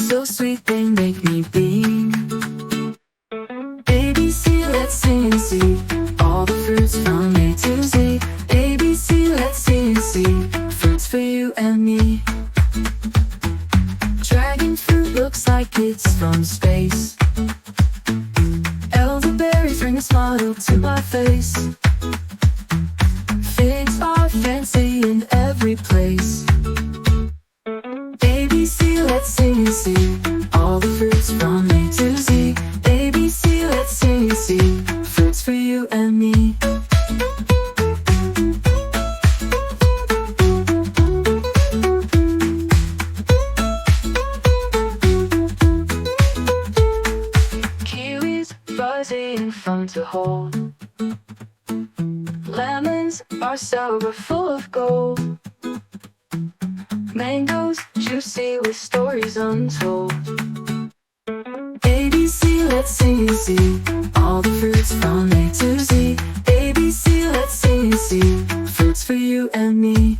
so sweet they make me beam. A, B, C, let's sing and see all the fruits from A to Z. A, B, C, let's sing and see fruits for you and me. Dragon fruit looks like it's from space. Elderberries bring a smile to my face. Figs are fancy in every place. A, B, C, let's sing and see all the fruits from A to Z. A, B, C, let's sing and see fruits for you and me. Kiwis, fuzzy and fun to hold. Lemons are sour but full of gold. Mangoes, juicy with stories untold. A, B, C, let's sing and see all the fruits from A to Z. A, B, C, let's sing and see fruits for you and me.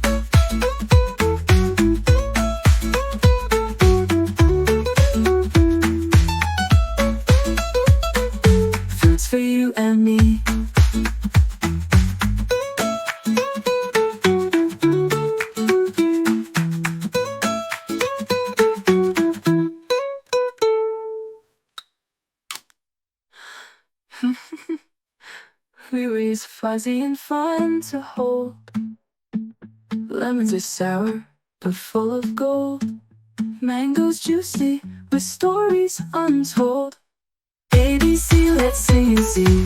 Fruits for you and me. Kiwis fuzzy and fun to hold. Lemons are sour but full of gold. Mangoes juicy with stories untold. A, B, C, let's sing and see